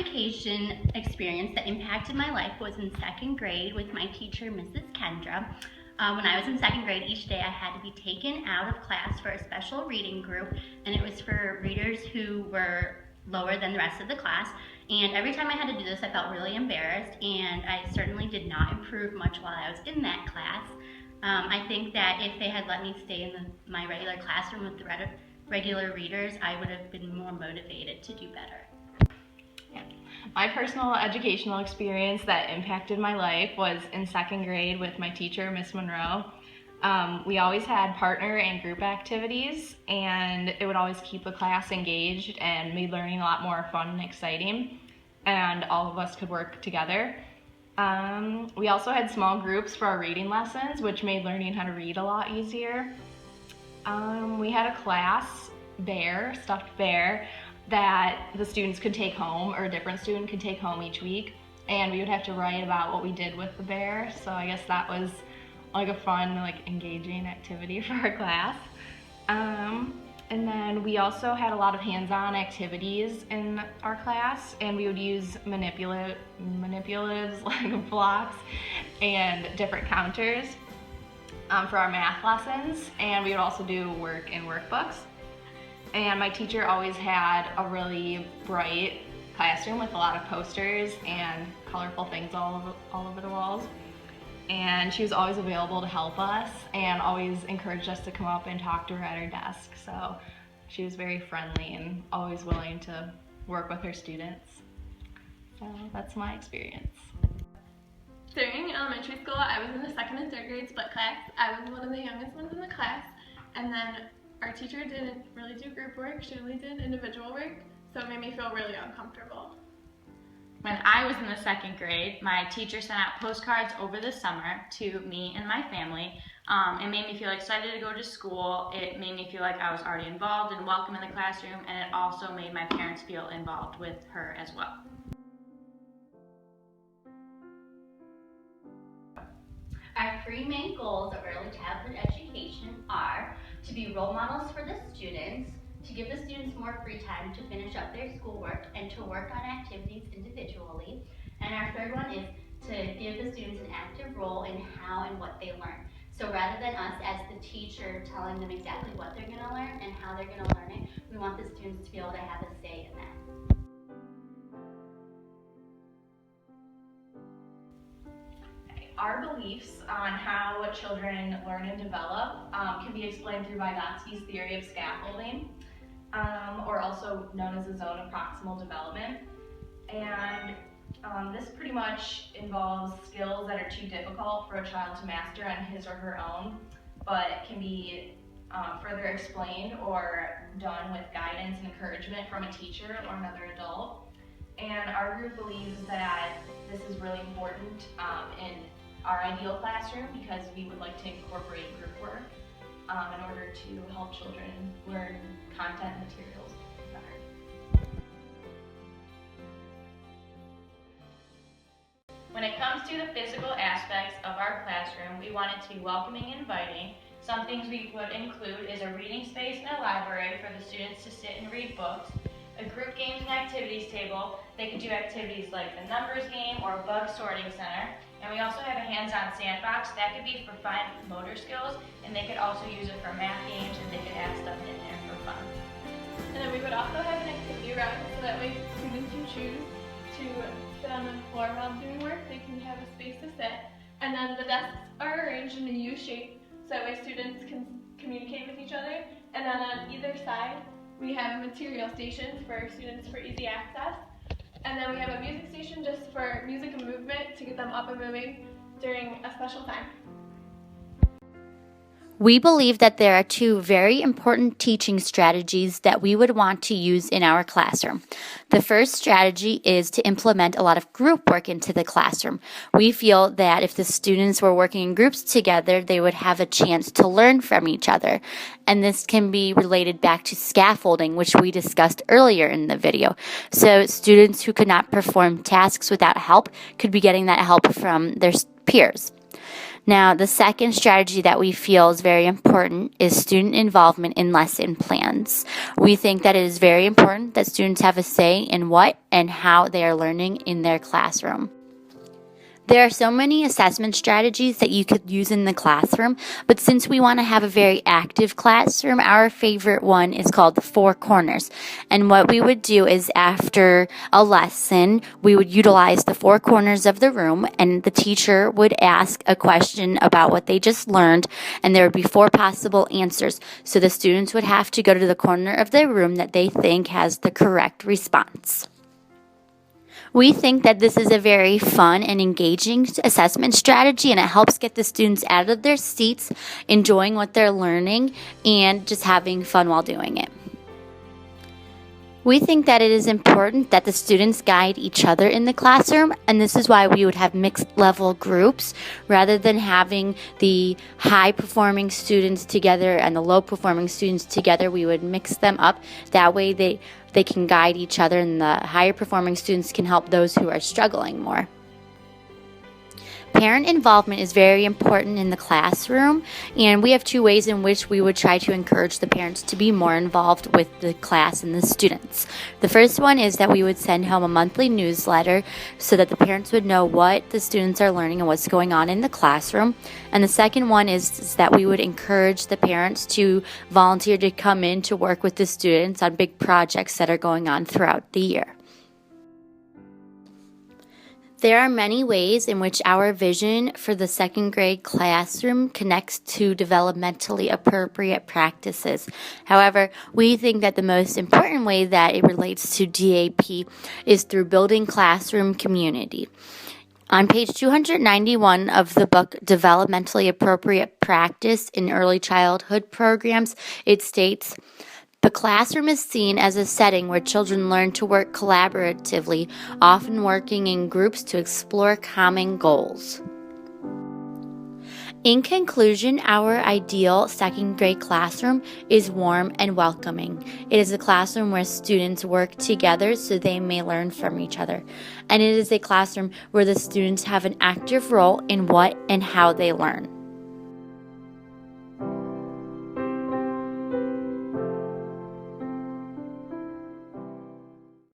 education experience that impacted my life was in second grade with my teacher, Mrs. Kendra. When I was in second grade, each day I had to be taken out of class for a special reading group, and it was for readers who were lower than the rest of the class. And every time I had to do this, I felt really embarrassed, and I certainly did not improve much while I was in that class. I think that if they had let me stay in my regular classroom with the regular readers, I would have been more motivated to do better. My personal educational experience that impacted my life was in second grade with my teacher, Miss Monroe. We always had partner and group activities, and it would always keep the class engaged and made learning a lot more fun and exciting, and all of us could work together. We also had small groups for our reading lessons, which made learning how to read a lot easier. We had a class bear, stuffed bear, that the students could take home, or a different student could take home each week, and we would have to write about what we did with the bear. So I guess that was like a fun, engaging activity for our class. And then we also had a lot of hands-on activities in our class, and we would use manipulatives like blocks and different counters for our math lessons, and we would also do work in workbooks. And my teacher always had a really bright classroom with a lot of posters and colorful things all over the walls. And she was always available to help us and always encouraged us to come up and talk to her at her desk. So she was very friendly and always willing to work with her students. So that's my experience. During elementary school, I was in the second and third grade split class. I was one of the youngest ones in the class, and then our teacher didn't really do group work, she only did individual work, so it made me feel really uncomfortable. When I was in the second grade, my teacher sent out postcards over the summer to me and my family. It made me feel excited to go to school. It made me feel like I was already involved and welcome in the classroom, and it also made my parents feel involved with her as well. Our three main goals of early childhood education are to be role models for the students, to give the students more free time to finish up their schoolwork, and to work on activities individually. And our third one is to give the students an active role in how and what they learn. So rather than us as the teacher telling them exactly what they're going to learn and how they're going to learn it, we want the students to be able to have a say in that. Our beliefs on how children learn and develop can be explained through Vygotsky's theory of scaffolding, or also known as the zone of proximal development. And this pretty much involves skills that are too difficult for a child to master on his or her own, but can be further explained or done with guidance and encouragement from a teacher or another adult. And our group believes that this is really important in our ideal classroom, because we would like to incorporate group work in order to help children learn content materials better. When it comes to the physical aspects of our classroom, we want it to be welcoming and inviting. Some things we would include is a reading space and a library for the students to sit and read books, a group games and activities table. They could do activities like the numbers game or a bug sorting center. And we also have a hands-on sandbox that could be for fine motor skills, and they could also use it for math games, and they could add stuff in there for fun. And then we would also have an activity room, so that way students can choose to sit on the floor while doing work. They can have a space to sit. And then the desks are arranged in a U shape, so that way students can communicate with each other. And then on either side, we have material stations for students for easy access. And then we have a music station just for music and movement to get them up and moving during a special time. We believe that there are two very important teaching strategies that we would want to use in our classroom. The first strategy is to implement a lot of group work into the classroom. We feel that if the students were working in groups together, they would have a chance to learn from each other. And this can be related back to scaffolding, which we discussed earlier in the video. So students who could not perform tasks without help could be getting that help from their peers. Now, the second strategy that we feel is very important is student involvement in lesson plans. We think that it is very important that students have a say in what and how they are learning in their classroom. There are so many assessment strategies that you could use in the classroom, but since we want to have a very active classroom, our favorite one is called the 4 corners. And what we would do is after a lesson, we would utilize the 4 corners of the room, and the teacher would ask a question about what they just learned, and there would be 4 possible answers. So the students would have to go to the corner of the room that they think has the correct response. We think that this is a very fun and engaging assessment strategy, and it helps get the students out of their seats, enjoying what they're learning, and just having fun while doing it. We think that it is important that the students guide each other in the classroom, and this is why we would have mixed level groups rather than having the high performing students together and the low performing students together. We would mix them up. That way they can guide each other, and the higher performing students can help those who are struggling more. Parent involvement is very important in the classroom, and we have 2 ways in which we would try to encourage the parents to be more involved with the class and the students. The first one is that we would send home a monthly newsletter so that the parents would know what the students are learning and what's going on in the classroom. And the second one is that we would encourage the parents to volunteer to come in to work with the students on big projects that are going on throughout the year. There are many ways in which our vision for the 2nd grade classroom connects to developmentally appropriate practices. However, we think that the most important way that it relates to DAP is through building classroom community. On page 291 of the book, Developmentally Appropriate Practice in Early Childhood Programs, it states, "The classroom is seen as a setting where children learn to work collaboratively, often working in groups to explore common goals." In conclusion, our ideal 2nd grade classroom is warm and welcoming. It is a classroom where students work together so they may learn from each other. And it is a classroom where the students have an active role in what and how they learn.